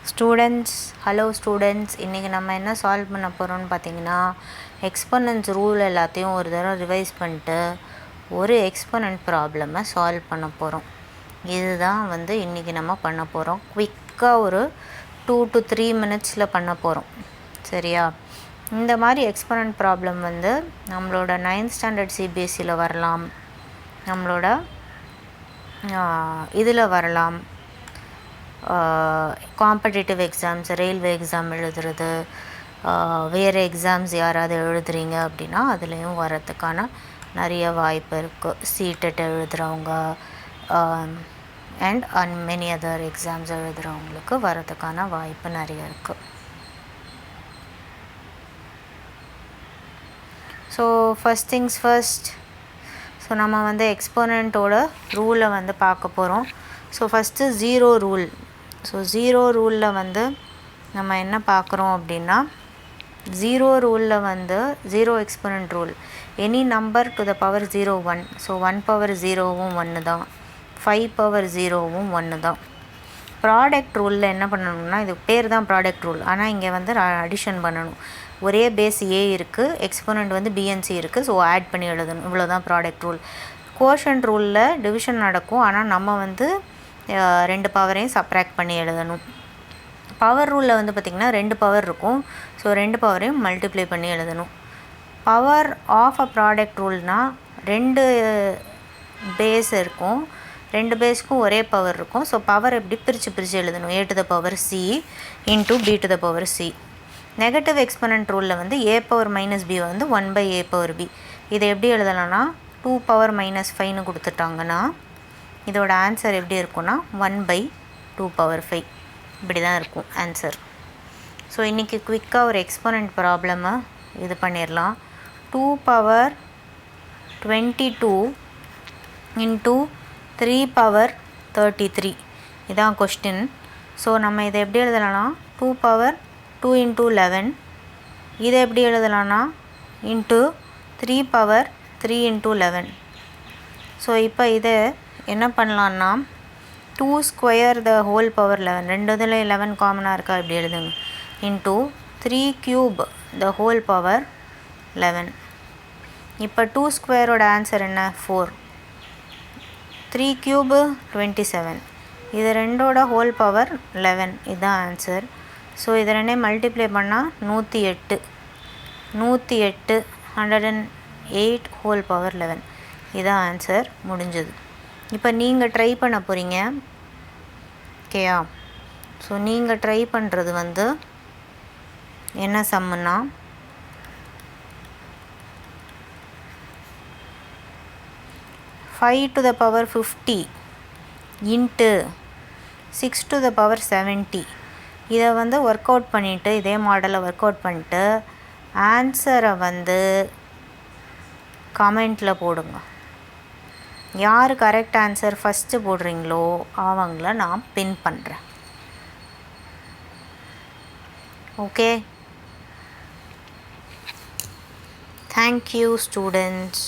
Students, hello students. இன்றைக்கி நம்ம என்ன சால்வ் பண்ண போகிறோம்னு பார்த்தீங்கன்னா, எக்ஸ்பொனன்ட்ஸ் ரூல் எல்லாத்தையும் ஒரு தடவை ரிவைஸ் பண்ணிட்டு ஒரு எக்ஸ்பொனன்ட் ப்ராப்ளமை சால்வ் பண்ண போகிறோம். இதுதான் இன்றைக்கி நம்ம பண்ண போகிறோம். குவிக்காக ஒரு 2 to 3 minutesல பண்ண போகிறோம். சரியா? இந்த மாதிரி எக்ஸ்பொனன்ட் ப்ராப்ளம் நம்மளோட 9th ஸ்டாண்டர்ட் சிபிஎஸ்சியில் வரலாம், நம்மளோட இதில் வரலாம், காம்படிட்டிவ் எக்ஸாம்ஸ், ரயில்வே எக்ஸாம் எழுதுறது, வேறு எக்ஸாம்ஸ் யாராவது எழுதுறீங்க அப்படின்னா அதுலேயும் வரத்துக்கான நிறைய வாய்ப்பு இருக்குது. சீட்டெட் எழுதுகிறவங்க அண்ட் மெனி அதர் எக்ஸாம்ஸ் எழுதுகிறவங்களுக்கு வரதுக்கான வாய்ப்பு நிறைய இருக்குது. So first things first, so நம்ம எக்ஸ்போனண்ட்டோட ரூலை பார்க்க போகிறோம். So first zero rule. So zero ரூலில் நம்ம என்ன பார்க்குறோம் அப்படின்னா, ஜீரோ ரூலில் zero exponent rule, any number to the power 0 1. So 1 power 0வும் 1 தான், 5 பவர் 0வும் 1 தான். ப்ராடக்ட் ரூலில் என்ன பண்ணணும்னா, இது பேர் தான் ப்ராடக்ட் ரூல், ஆனால் இங்கே அடிஷன் பண்ணணும். ஒரே பேஸ் ஏ இருக்குது, எக்ஸ்போனண்ட் பிஎன்சி இருக்குது, ஸோ ஆட் பண்ணி எழுதணும். இவ்வளோ தான் ப்ராடக்ட் ரூல். கோஷன்ட் ரூலில் டிவிஷன் நடக்கும், ஆனால் நம்ம 2 பவரையும் சப்ராக்ட் பண்ணி எழுதணும். பவர் ரூலில் பார்த்திங்கன்னா 2 பவர் இருக்கும், ஸோ 2 பவரையும் மல்டிப்ளை பண்ணி எழுதணும். பவர் ஆஃப் அ ப்ராடக்ட் ரூல்னால் 2 பேஸ் இருக்கும், 2 பேஸ்க்கும் ஒரே பவர் இருக்கும். ஸோ பவர் எப்படி பிரித்து எழுதணும், a to the power c into b to the power c. Negative exponent ரூலில் a power minus b 1/a power b. இதை எப்படி எழுதலாம்னா 2 பவர் மைனஸ் 5ன்னு கொடுத்துட்டாங்கன்னா இதோட ஆன்சர் எப்படி இருக்குன்னா 1/2 பவர் 5. இப்படி தான் இருக்கும் ஆன்சர். ஸோ இன்றைக்கி குவிக்காக ஒரு எக்ஸ்போனண்ட் ப்ராப்ளமை இது பண்ணிடலாம். 2 பவர் 22 இன்ட்டு 3 பவர் 33 இதான் கொஸ்டின். ஸோ நம்ம இதை எப்படி எழுதலாம்னா 2 பவர் 2 இன்ட்டு 11. இதை எப்படி எழுதலாம்னா இன்ட்டு 3 பவர் 3 இன்ட்டு 11. ஸோ இப்போ இதை என்ன பண்ணலான்னா 2 ஸ்கொயர் த ஹோல் பவர் 11, 2 இதில் 11 காமனாக இருக்கா, இப்படி எழுதுங்க, into 3 cube the whole power 11. இப்போ 2 ஸ்கொயரோட ஆன்சர் என்ன, 4. 3 க்யூபு 27, இது 2ஓட ஹோல் பவர் 11, இதுதான் ஆன்சர். ஸோ இதை 2 மல்டிப்ளை பண்ணால் 108, 108 ஹோல் பவர் 11, இதுதான் ஆன்சர். முடிஞ்சது. இப்போ நீங்கள் ட்ரை பண்ண போகிறீங்க, ஓகேயா? ஸோ நீங்கள் ட்ரை பண்ணுறது என்ன சம்முன்னா, five to the power 50 into 6 to the power 70. இதை ஒர்க் அவுட் பண்ணிவிட்டு, இதே மாடலை ஒர்க் அவுட் பண்ணிட்டு ஆன்சரை கமெண்ட்டில் போடுங்க. யார் கரெக்ட் ஆன்சர் ஃபஸ்ட்டு போடுறீங்களோ அவங்கள நான் பின் பண்ணுறேன். Okay, thank you students.